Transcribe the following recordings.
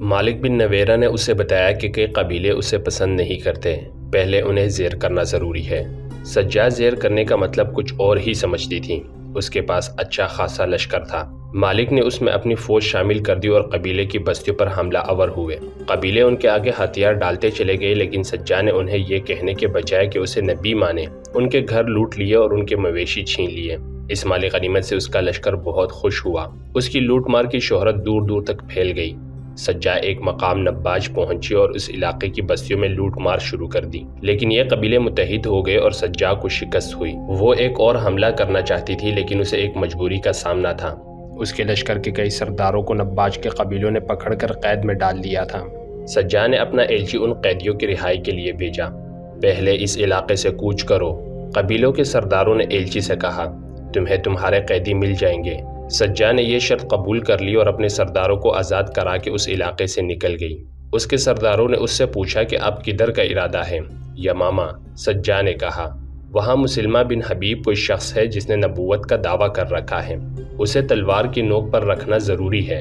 مالک بن نویرہ نے اسے بتایا کہ کئی قبیلے اسے پسند نہیں کرتے، پہلے انہیں زیر کرنا ضروری ہے۔ سجاد زیر کرنے کا مطلب کچھ اور ہی سمجھتی تھی۔ اس کے پاس اچھا خاصا لشکر تھا۔ مالک نے اس میں اپنی فوج شامل کر دی اور قبیلے کی بستیوں پر حملہ آور ہوئے۔ قبیلے ان کے آگے ہتھیار ڈالتے چلے گئے، لیکن سجاد نے انہیں یہ کہنے کے بجائے کہ اسے نبی مانے، ان کے گھر لوٹ لیے اور ان کے مویشی چھین لیے۔ اس مالی غنیمت سے اس کا لشکر بہت خوش ہوا۔ اس کی لوٹ مار کی شہرت دور دور تک پھیل گئی۔ سجاد ایک مقام نباج پہنچی اور اس علاقے کی بستیوں میں لوٹ مار شروع کر دی، لیکن یہ قبیلے متحد ہو گئے اور سجاد کو شکست ہوئی۔ وہ ایک اور حملہ کرنا چاہتی تھی، لیکن اسے ایک مجبوری کا سامنا تھا۔ اس کے لشکر کے کئی سرداروں کو نباج کے قبیلوں نے پکڑ کر قید میں ڈال دیا تھا۔ سجاد نے اپنا ایلچی ان قیدیوں کی رہائی کے لیے بھیجا۔ پہلے اس علاقے سے کوچ کرو۔ قبیلوں کے سرداروں نے ایلچی سے کہا، تمہیں تمہارے قیدی مل جائیں گے۔ سجاد نے یہ شرط قبول کر لی اور اپنے سرداروں کو آزاد کرا کے اس علاقے سے نکل گئی۔ اس کے سرداروں نے اس سے پوچھا کہ اب کدھر کا ارادہ ہے؟ یمامہ، سجاد نے کہا۔ وہاں مسلمہ بن حبیب کوئی شخص ہے جس نے نبوت کا دعویٰ کر رکھا ہے، اسے تلوار کی نوک پر رکھنا ضروری ہے۔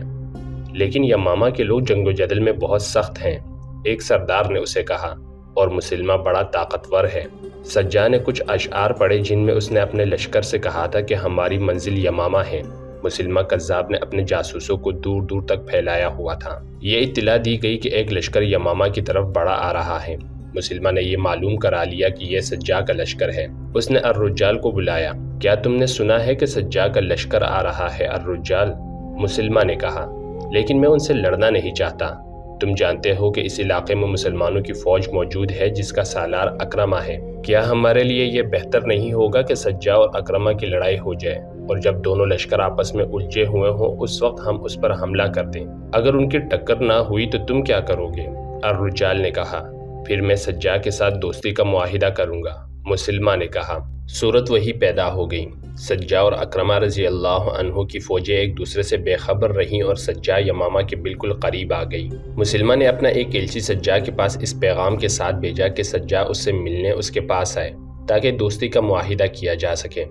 لیکن یمامہ کے لوگ جنگ و جدل میں بہت سخت ہیں، ایک سردار نے اسے کہا، اور مسلمہ بڑا طاقتور ہے۔ سجاد نے کچھ اشعار پڑھے جن میں اس نے اپنے لشکر سے کہا تھا کہ ہماری منزل یمامہ ہے۔ مسلمہ کذاب نے اپنے جاسوسوں کو دور دور تک پھیلایا ہوا تھا۔ یہ اطلاع دی گئی کہ ایک لشکر یمامہ کی طرف بڑھا آ رہا ہے۔ مسلمہ نے یہ معلوم کرا لیا کہ یہ سجاد کا لشکر ہے۔ اس نے الرجال کو بلایا۔ کیا تم نے سنا ہے کہ سجاد کا لشکر آ رہا ہے الرجال؟ مسلمہ نے کہا، لیکن میں ان سے لڑنا نہیں چاہتا۔ تم جانتے ہو کہ اس علاقے میں مسلمانوں کی فوج موجود ہے جس کا سالار اکرمہ ہے۔ کیا ہمارے لیے یہ بہتر نہیں ہوگا کہ سجاد اور اکرمہ کی لڑائی ہو جائے، اور جب دونوں لشکر آپس میں الجھے ہوئے ہوں اس وقت ہم اس پر حملہ کر دیں؟ اگر ان کی ٹکر نہ ہوئی تو تم کیا کرو گے؟ الرجال نے کہا، پھر میں سجاد کے ساتھ دوستی کا معاہدہ کروں گا۔ مسلمہ نے کہا۔ صورت وہی پیدا ہو گئی۔ سجاد اور اکرمہ رضی اللہ عنہ کی فوجیں ایک دوسرے سے بے خبر رہیں اور سجاد یمامہ کے بالکل قریب آ گئی۔ مسلمہ نے اپنا ایک ایلچی سجاد کے پاس اس پیغام کے ساتھ بھیجا کہ سجاد اس سے ملنے اس کے پاس آئے تاکہ دوستی کا معاہدہ کیا جا سکے۔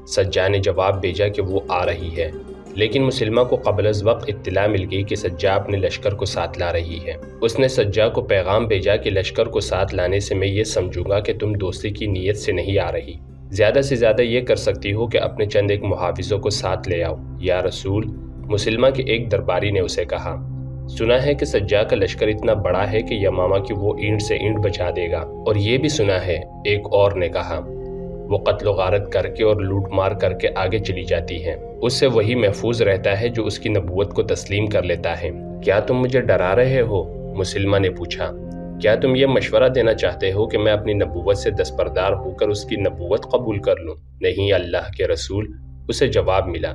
سجاد نے جواب بھیجا کہ وہ آ رہی ہے، لیکن مسلمہ کو قبل از وقت اطلاع مل گئی کہ سجاد اپنے لشکر کو ساتھ لا رہی ہے۔ اس نے سجاد کو پیغام بھیجا کہ لشکر کو ساتھ لانے سے میں یہ سمجھوں گا کہ تم دوستی کی نیت سے نہیں آ رہی۔ زیادہ سے زیادہ یہ کر سکتی ہو کہ اپنے چند ایک محافظوں کو ساتھ لے آؤ۔ یا رسول، مسلمہ کے ایک درباری نے اسے کہا، سنا ہے کہ سجاد کا لشکر اتنا بڑا ہے کہ یمامہ کی وہ اینٹ سے اینٹ بچا دے گا، اور یہ بھی سنا ہے، ایک اور نے کہا، وہ قتل و غارت کر کے اور لوٹ مار کر کے آگے چلی جاتی ہے، اس سے وہی محفوظ رہتا ہے جو اس کی نبوت کو تسلیم کر لیتا ہے۔ کیا تم مجھے ڈرا رہے ہو؟ مسلمہ نے پوچھا۔ کیا تم یہ مشورہ دینا چاہتے ہو کہ میں اپنی نبوت سے دستبردار ہو کر اس کی نبوت قبول کر لوں؟ نہیں اللہ کے رسول، اسے جواب ملا،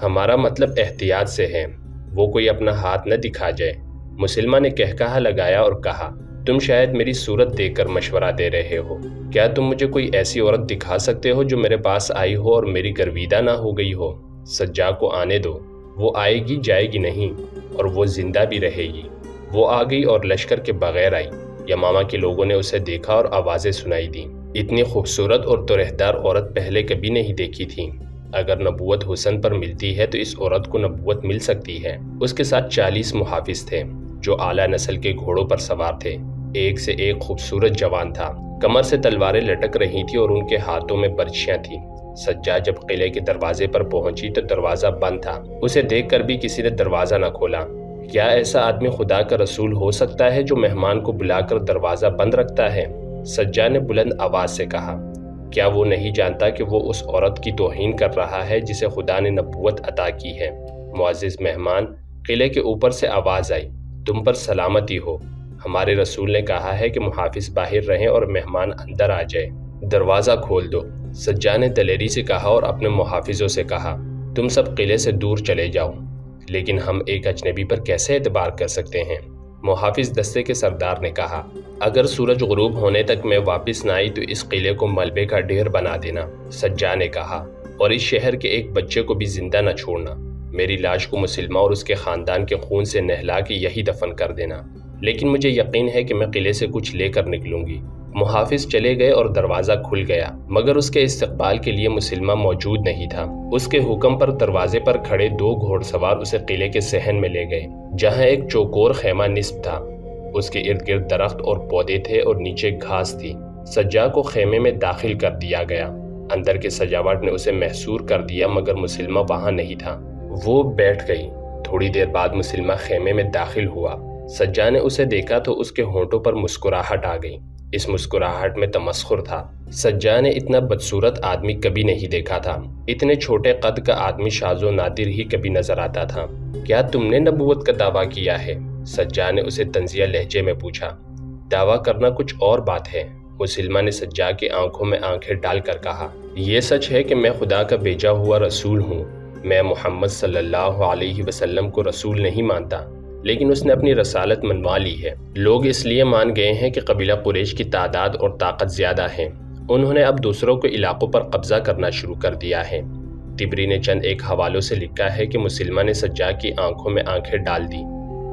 ہمارا مطلب احتیاط سے ہے، وہ کوئی اپنا ہاتھ نہ دکھا جائے۔ مسلمہ نے کہا لگایا اور کہا، تم شاید میری صورت دیکھ کر مشورہ دے رہے ہو۔ کیا تم مجھے کوئی ایسی عورت دکھا سکتے ہو جو میرے پاس آئی ہو اور میری گرویدہ نہ ہو گئی ہو؟ سجاد کو آنے دو، وہ آئے گی جائے گی نہیں، اور وہ زندہ بھی رہے گی۔ وہ آ گئی اور لشکر کے بغیر آئی۔ یمامہ کے لوگوں نے اسے دیکھا اور آوازیں سنائی دیں۔ اتنی خوبصورت اور طرحدار عورت پہلے کبھی نہیں دیکھی تھی۔ اگر نبوت حسن پر ملتی ہے تو اس عورت کو نبوت مل سکتی ہے۔ اس کے ساتھ 40 محافظ تھے جو اعلیٰ نسل کے گھوڑوں پر سوار تھے۔ ایک سے ایک خوبصورت جوان تھا۔ کمر سے تلواریں لٹک رہی تھی اور ان کے ہاتھوں میں برچیاں تھیں۔ سجاد جب قلعے کے دروازے پر پہنچی تو دروازہ بند تھا۔ اسے دیکھ کر بھی کسی نے دروازہ نہ کھولا۔ کیا ایسا آدمی خدا کا رسول ہو سکتا ہے جو مہمان کو بلا کر دروازہ بند رکھتا ہے؟ سجاد نے بلند آواز سے کہا، کیا وہ نہیں جانتا کہ وہ اس عورت کی توہین کر رہا ہے جسے خدا نے نبوت عطا کی ہے؟ معزز مہمان، قلعے کے اوپر سے آواز آئی، تم پر سلامتی ہو، ہمارے رسول نے کہا ہے کہ محافظ باہر رہیں اور مہمان اندر آ جائے، دروازہ کھول دو۔ سجاد نے دلیری سے کہا اور اپنے محافظوں سے کہا، تم سب قلعے سے دور چلے جاؤ۔ لیکن ہم ایک اجنبی پر کیسے اعتبار کر سکتے ہیں؟ محافظ دستے کے سردار نے کہا، اگر سورج غروب ہونے تک میں واپس نہ آئی تو اس قلعے کو ملبے کا ڈھیر بنا دینا۔ سجاد نے کہا، اور اس شہر کے ایک بچے کو بھی زندہ نہ چھوڑنا۔ میری لاش کو مسلمہ اور اس کے خاندان کے خون سے نہلا کے یہی دفن کر دینا، لیکن مجھے یقین ہے کہ میں قلعے سے کچھ لے کر نکلوں گی۔ محافظ چلے گئے اور دروازہ کھل گیا، مگر اس کے استقبال کے لیے مسلمہ موجود نہیں تھا۔ اس کے حکم پر دروازے پر کھڑے 2 گھوڑ سوار اسے قلعے کے صحن میں لے گئے۔ جہاں ایک چوکور خیمہ نصب تھا، اس کے ارد گرد درخت اور پودے تھے اور نیچے گھاس تھی۔ سجاد کو خیمے میں داخل کر دیا گیا۔ اندر کے سجاوٹ نے اسے محصور کر دیا، مگر مسلمہ وہاں نہیں تھا۔ وہ بیٹھ گئی۔ تھوڑی دیر بعد مسلمہ خیمے میں داخل ہوا۔ سجاد نے اسے دیکھا تو اس کے ہونٹوں پر مسکراہٹ آ گئی۔ اس مسکراہٹ میں تمسخر تھا۔ سجاد نے اتنا بدصورت آدمی کبھی نہیں دیکھا تھا۔ اتنے چھوٹے قد کا آدمی شاذ و نادر ہی کبھی نظر آتا تھا۔ کیا تم نے نبوت کا دعویٰ کیا ہے؟ سجاد نے اسے طنزیہ لہجے میں پوچھا۔ دعویٰ کرنا کچھ اور بات ہے، مسلمہ نے سجاد کی آنکھوں میں آنکھیں ڈال کر کہا۔ یہ سچ ہے کہ میں خدا کا بھیجا ہوا رسول ہوں۔ میں محمد صلی اللہ علیہ وسلم کو رسول نہیں مانتا، لیکن اس نے اپنی رسالت منوا لی ہے۔ لوگ اس لیے مان گئے ہیں کہ قبیلہ قریش کی تعداد اور طاقت زیادہ ہیں۔ انہوں نے اب دوسروں کے علاقوں پر قبضہ کرنا شروع کر دیا ہے۔ طبری نے چند ایک حوالوں سے لکھا ہے کہ مسلمہ نے سجاد کی آنکھوں میں آنکھیں ڈال دی۔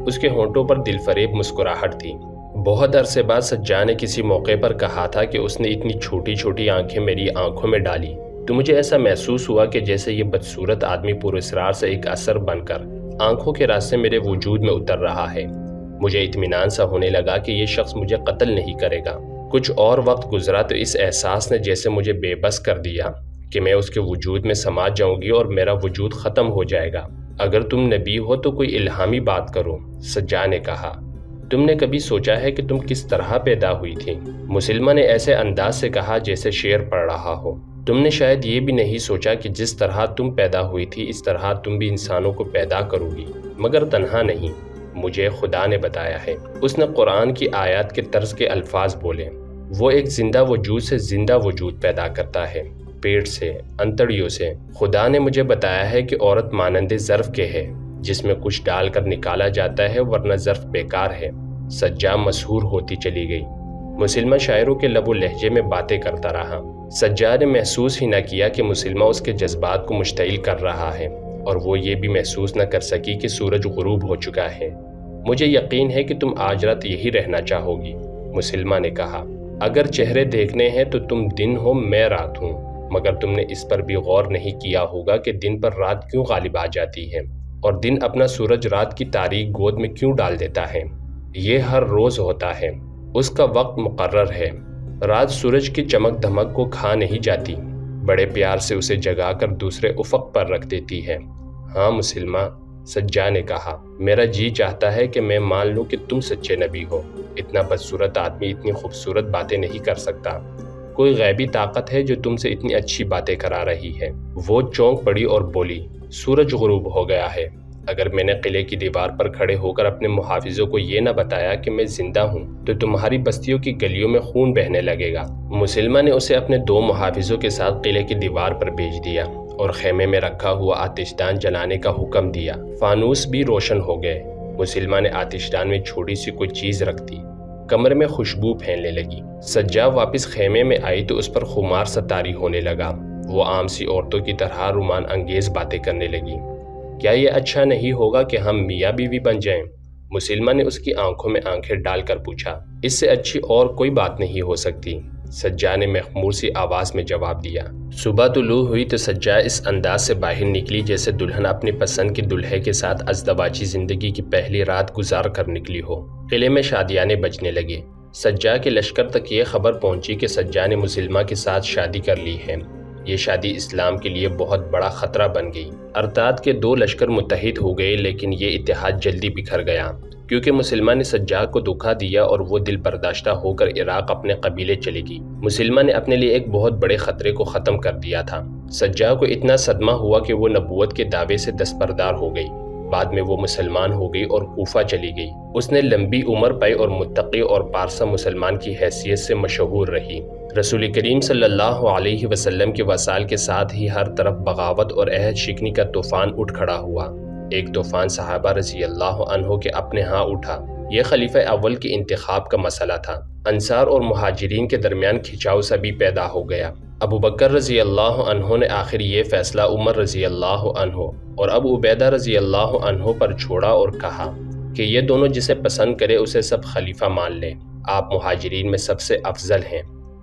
اس کے ہونٹوں پر دل فریب مسکراہٹ تھی۔ بہت عرصے بعد سجاد نے کسی موقع پر کہا تھا کہ اس نے اتنی چھوٹی چھوٹی آنکھیں میری آنکھوں میں ڈالی تو مجھے ایسا محسوس ہوا کہ جیسے یہ بدصورت آدمی پراسرار سے ایک اثر بن کر آنکھوں کے راستے میرے وجود میں اتر رہا ہے۔ مجھے اطمینان سا ہونے لگا کہ یہ شخص مجھے قتل نہیں کرے گا۔ کچھ اور وقت گزرا تو اس احساس نے جیسے مجھے بے بس کر دیا کہ میں اس کے وجود میں سما جاؤں گی اور میرا وجود ختم ہو جائے گا۔ اگر تم نبی ہو تو کوئی الہامی بات کرو، سجاد نے کہا۔ تم نے کبھی سوچا ہے کہ تم کس طرح پیدا ہوئی تھی؟ مسلمہ نے ایسے انداز سے کہا جیسے شعر پڑھ رہا ہو۔ تم نے شاید یہ بھی نہیں سوچا کہ جس طرح تم پیدا ہوئی تھی اس طرح تم بھی انسانوں کو پیدا کرو گی، مگر تنہا نہیں، مجھے خدا نے بتایا ہے۔ اس نے قرآن کی آیات کے طرز کے الفاظ بولے۔ وہ ایک زندہ وجود سے زندہ وجود پیدا کرتا ہے، پیٹ سے، انتڑیوں سے۔ خدا نے مجھے بتایا ہے کہ عورت مانند ظرف کے ہے جس میں کچھ ڈال کر نکالا جاتا ہے، ورنہ ظرف بیکار ہے۔ سجاد مسحور ہوتی چلی گئی۔ مسلمہ شاعروں کے لب و لہجے میں باتیں کرتا رہا۔ سجاد نے محسوس ہی نہ کیا کہ مسلمہ اس کے جذبات کو مشتعل کر رہا ہے، اور وہ یہ بھی محسوس نہ کر سکی کہ سورج غروب ہو چکا ہے۔ مجھے یقین ہے کہ تم آج رات یہی رہنا چاہو گی، مسلمہ نے کہا۔ اگر چہرے دیکھنے ہیں تو تم دن ہو، میں رات ہوں، مگر تم نے اس پر بھی غور نہیں کیا ہوگا کہ دن پر رات کیوں غالب آ جاتی ہے، اور دن اپنا سورج رات کی تاریک گود میں کیوں ڈال دیتا ہے۔ یہ ہر روز ہوتا ہے، اس کا وقت مقرر ہے۔ رات سورج کی چمک دھمک کو کھا نہیں جاتی، بڑے پیار سے اسے جگا کر دوسرے افق پر رکھ دیتی ہے۔ ہاں مسلمہ، سجاد نے کہا، میرا جی چاہتا ہے کہ میں مان لوں کہ تم سچے نبی ہو۔ اتنا بدصورت آدمی اتنی خوبصورت باتیں نہیں کر سکتا۔ کوئی غیبی طاقت ہے جو تم سے اتنی اچھی باتیں کرا رہی ہے۔ وہ چونک پڑی اور بولی، سورج غروب ہو گیا ہے۔ اگر میں نے قلعے کی دیوار پر کھڑے ہو کر اپنے محافظوں کو یہ نہ بتایا کہ میں زندہ ہوں تو تمہاری بستیوں کی گلیوں میں خون بہنے لگے گا۔ مسلمہ نے اسے اپنے 2 محافظوں کے ساتھ قلعے کی دیوار پر بھیج دیا اور خیمے میں رکھا ہوا آتش دان جلانے کا حکم دیا۔ فانوس بھی روشن ہو گئے۔ مسلمہ نے آتش دان میں چھوٹی سی کوئی چیز رکھ دی۔ کمرے میں خوشبو پھیلنے لگی۔ سجاد واپس خیمے میں آئی تو اس پر خمار سا طاری ہونے لگا۔ وہ عام سی عورتوں کی طرح رومان انگیز باتیں کرنے لگی۔ کیا یہ اچھا نہیں ہوگا کہ ہم میاں بیوی بن جائیں؟ مسلمہ نے اس کی آنکھوں میں آنکھیں ڈال کر پوچھا۔ اس سے اچھی اور کوئی بات نہیں ہو سکتی، سجاد نے مخمور سی آواز میں جواب دیا۔ صبح طلوع ہوئی تو سجاد اس انداز سے باہر نکلی جیسے دلہن اپنی پسند کے دلہے کے ساتھ ازدواجی زندگی کی پہلی رات گزار کر نکلی ہو۔ قلعے میں شادیانے بجنے لگے۔ سجاد کے لشکر تک یہ خبر پہنچی کہ سجاد نے مسلمہ کے ساتھ شادی کر لی ہے۔ یہ شادی اسلام کے لیے بہت بڑا خطرہ بن گئی۔ ارتاد کے 2 لشکر متحد ہو گئے، لیکن یہ اتحاد جلدی بکھر گیا کیونکہ مسلمہ نے سجاد کو دھوکا دیا اور وہ دل برداشتہ ہو کر عراق اپنے قبیلے چلی گئی۔ مسلمہ نے اپنے لیے ایک بہت بڑے خطرے کو ختم کر دیا تھا۔ سجاد کو اتنا صدمہ ہوا کہ وہ نبوت کے دعوے سے دستبردار ہو گئی۔ بعد میں وہ مسلمان ہو گئی اور کوفہ چلی گئی۔ اس نے لمبی عمر پائی اور متقی اور پارسا مسلمان کی حیثیت سے مشہور رہی۔ رسول کریم صلی اللہ علیہ وسلم کے وصال کے ساتھ ہی ہر طرف بغاوت اور عہد شکنی کا طوفان اٹھ کھڑا ہوا۔ ایک طوفان صحابہ رضی اللہ عنہ کے اپنے ہاں اٹھا۔ یہ خلیفہ اول کے انتخاب کا مسئلہ تھا۔ انصار اور مہاجرین کے درمیان کھچاؤ سا بھی پیدا ہو گیا۔ ابو بکر رضی اللہ عنہ نے آخر یہ فیصلہ عمر رضی اللہ عنہ اور ابو عبیدہ رضی اللہ عنہ پر چھوڑا اور کہا کہ یہ دونوں جسے پسند کرے اسے سب خلیفہ مان لیں۔ آپ مہاجرین میں سب سے افضل ہیں۔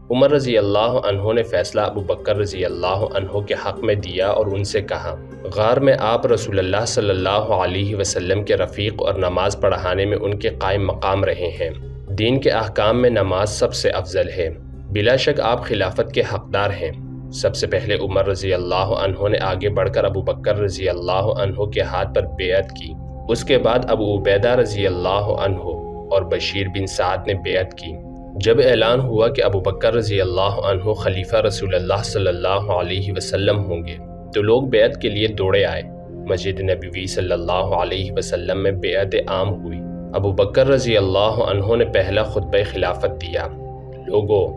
عمر رضی اللہ عنہ نے فیصلہ ابو بکر رضی اللہ عنہ کے حق میں دیا اور ان سے کہا، غار میں آپ رسول اللہ صلی اللہ علیہ وسلم کے رفیق اور نماز پڑھانے میں ان کے قائم مقام رہے ہیں۔ دین کے احکام میں نماز سب سے افضل ہے۔ بلا شک آپ خلافت کے حقدار ہیں۔ سب سے پہلے عمر رضی اللہ عنہ نے آگے بڑھ کر ابو بکر رضی اللہ عنہ کے ہاتھ پر بیعت کی۔ اس کے بعد ابو عبیدہ رضی اللہ عنہ اور بشیر بن سعد نے بیعت کی۔ جب اعلان ہوا کہ ابو بکر رضی اللہ عنہ خلیفہ رسول اللہ صلی اللہ علیہ وسلم ہوں گے تو لوگ بیعت کے لیے دوڑے آئے۔ مسجد نبوی صلی اللہ علیہ وسلم میں بیعت عام ہوئی۔ ابو بکر رضی اللہ عنہ نے پہلا خطبہ خلافت دیا۔ لوگوں،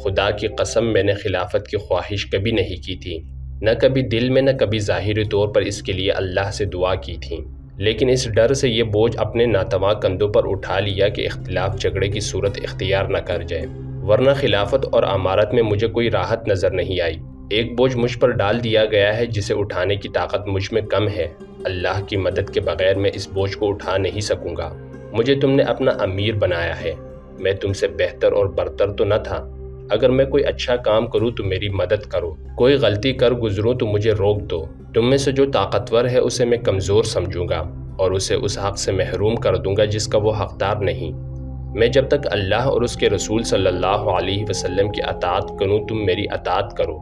خدا کی قسم میں نے خلافت کی خواہش کبھی نہیں کی تھی، نہ کبھی دل میں نہ کبھی ظاہری طور پر اس کے لیے اللہ سے دعا کی تھی، لیکن اس ڈر سے یہ بوجھ اپنے ناتواں کندھوں پر اٹھا لیا کہ اختلاف جھگڑے کی صورت اختیار نہ کر جائے، ورنہ خلافت اور امارت میں مجھے کوئی راحت نظر نہیں آئی۔ ایک بوجھ مجھ پر ڈال دیا گیا ہے جسے اٹھانے کی طاقت مجھ میں کم ہے۔ اللہ کی مدد کے بغیر میں اس بوجھ کو اٹھا نہیں سکوں گا۔ مجھے تم نے اپنا امیر بنایا ہے، میں تم سے بہتر اور برتر تو نہ تھا۔ اگر میں کوئی اچھا کام کروں تو میری مدد کرو، کوئی غلطی کر گزروں تو مجھے روک دو۔ تم میں سے جو طاقتور ہے اسے میں کمزور سمجھوں گا اور اسے اس حق سے محروم کر دوں گا جس کا وہ حقدار نہیں۔ میں جب تک اللہ اور اس کے رسول صلی اللہ علیہ وسلم کی اطاعت کروں تم میری اطاعت کرو،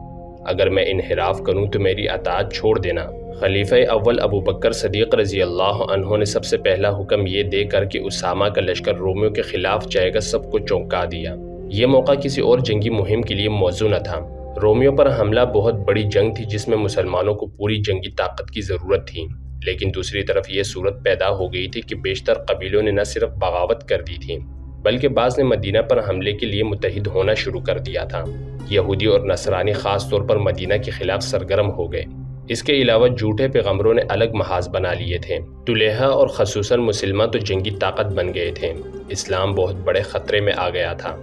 اگر میں انحراف کروں تو میری اطاعت چھوڑ دینا۔ خلیفہ اول ابو بکر صدیق رضی اللہ عنہ نے سب سے پہلا حکم یہ دے کر کہ اسامہ کا لشکر رومیوں کے خلاف جائے گا سب کو چونکا دیا۔ یہ موقع کسی اور جنگی مہم کے لیے موزوں نہ تھا۔ رومیوں پر حملہ بہت بڑی جنگ تھی جس میں مسلمانوں کو پوری جنگی طاقت کی ضرورت تھی، لیکن دوسری طرف یہ صورت پیدا ہو گئی تھی کہ بیشتر قبیلوں نے نہ صرف بغاوت کر دی تھی بلکہ بعض نے مدینہ پر حملے کے لیے متحد ہونا شروع کر دیا تھا۔ یہودی اور نصرانی خاص طور پر مدینہ کے خلاف سرگرم ہو گئے۔ اس کے علاوہ جھوٹے پیغمبروں نے الگ محاذ بنا لیے تھے۔ طلحہ اور خصوصاً مسلمہ تو جنگی طاقت بن گئے تھے۔ اسلام بہت بڑے خطرے میں آ گیا تھا۔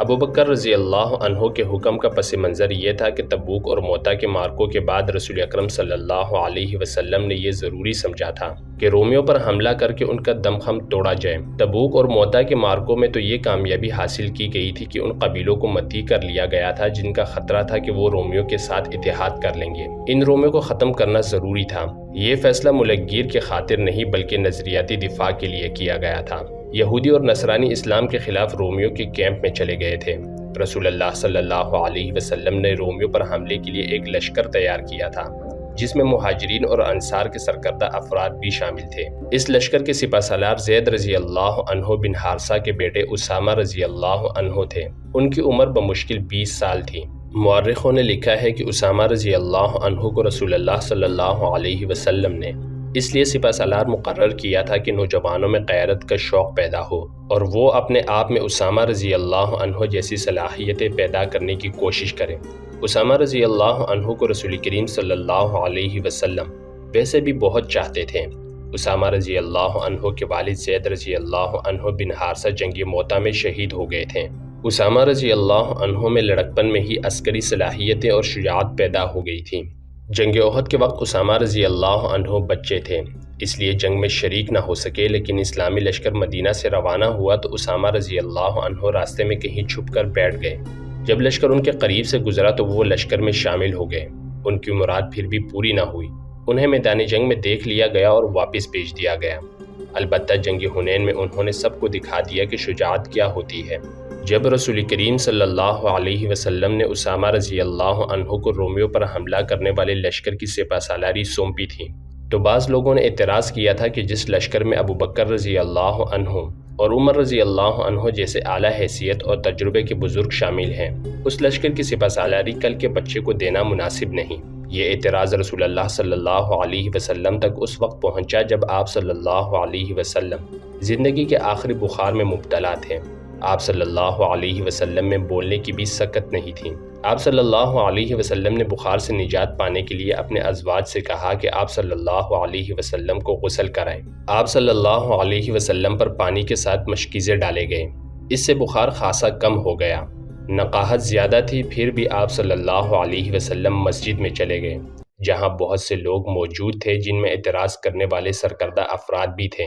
ابو بکر رضی اللہ عنہ کے حکم کا پس منظر یہ تھا کہ تبوک اور موتا کے مارکوں کے بعد رسول اکرم صلی اللہ علیہ وسلم نے یہ ضروری سمجھا تھا کہ رومیوں پر حملہ کر کے ان کا دم خم توڑا جائے۔ تبوک اور موتا کے مارکوں میں تو یہ کامیابی حاصل کی گئی تھی کہ ان قبیلوں کو مطیع کر لیا گیا تھا جن کا خطرہ تھا کہ وہ رومیوں کے ساتھ اتحاد کر لیں گے۔ ان رومیوں کو ختم کرنا ضروری تھا۔ یہ فیصلہ ملکگیر کے خاطر نہیں بلکہ نظریاتی دفاع کے لیے کیا گیا تھا۔ یہودی اور نصرانی اسلام کے خلاف رومیوں کے کیمپ میں چلے گئے تھے۔ رسول اللہ صلی اللہ علیہ وسلم نے رومیوں پر حملے کے لیے ایک لشکر تیار کیا تھا جس میں مہاجرین اور انصار کے سرکردہ افراد بھی شامل تھے۔ اس لشکر کے سپہ سالار زید رضی اللہ عنہ بن حارثہ کے بیٹے اسامہ رضی اللہ عنہ تھے۔ ان کی عمر بمشکل 20 سال تھی۔ مورخوں نے لکھا ہے کہ اسامہ رضی اللہ عنہ کو رسول اللہ صلی اللہ علیہ وسلم نے اس لیے سپہ سالار مقرر کیا تھا کہ نوجوانوں میں قیادت کا شوق پیدا ہو اور وہ اپنے آپ میں اسامہ رضی اللہ عنہ جیسی صلاحیتیں پیدا کرنے کی کوشش کریں۔ اسامہ رضی اللہ عنہ کو رسول کریم صلی اللہ علیہ وسلم ویسے بھی بہت چاہتے تھے۔ اسامہ رضی اللہ عنہ کے والد زید رضی اللہ عنہ بن حارثہ جنگ موتا میں شہید ہو گئے تھے۔ اسامہ رضی اللہ عنہ میں لڑکپن میں ہی عسکری صلاحیتیں اور شجاعت پیدا ہو گئی تھیں۔ جنگ احد کے وقت اسامہ رضی اللہ عنہ بچے تھے، اس لیے جنگ میں شریک نہ ہو سکے، لیکن اسلامی لشکر مدینہ سے روانہ ہوا تو اسامہ رضی اللہ عنہ راستے میں کہیں چھپ کر بیٹھ گئے۔ جب لشکر ان کے قریب سے گزرا تو وہ لشکر میں شامل ہو گئے۔ ان کی مراد پھر بھی پوری نہ ہوئی۔ انہیں میدان جنگ میں دیکھ لیا گیا اور واپس بھیج دیا گیا۔ البتہ جنگ حنین میں انہوں نے سب کو دکھا دیا کہ شجاعت کیا ہوتی ہے۔ جب رسول کریم صلی اللہ علیہ وسلم نے اسامہ رضی اللہ عنہ کو رومیوں پر حملہ کرنے والے لشکر کی سپہ سالاری سونپی تھی تو بعض لوگوں نے اعتراض کیا تھا کہ جس لشکر میں ابو بکر رضی اللہ عنہ اور عمر رضی اللہ عنہ جیسے اعلیٰ حیثیت اور تجربے کے بزرگ شامل ہیں، اس لشکر کی سپہ سالاری کل کے بچے کو دینا مناسب نہیں۔ یہ اعتراض رسول اللہ صلی اللہ علیہ وسلم تک اس وقت پہنچا جب آپ صلی اللہ علیہ وسلم زندگی کے آخری بخار میں مبتلا تھے۔ آپ صلی اللہ علیہ وسلم میں بولنے کی بھی سکت نہیں تھی۔ آپ صلی اللہ علیہ وسلم نے بخار سے نجات پانے کے لیے اپنے ازواج سے کہا کہ آپ صلی اللہ علیہ وسلم کو غسل کرائیں۔ آپ صلی اللہ علیہ وسلم پر پانی کے ساتھ مشکیزیں ڈالے گئے۔ اس سے بخار خاصا کم ہو گیا۔ نقاہت زیادہ تھی پھر بھی آپ صلی اللہ علیہ وسلم مسجد میں چلے گئے جہاں بہت سے لوگ موجود تھے جن میں اعتراض کرنے والے سرکردہ افراد بھی تھے۔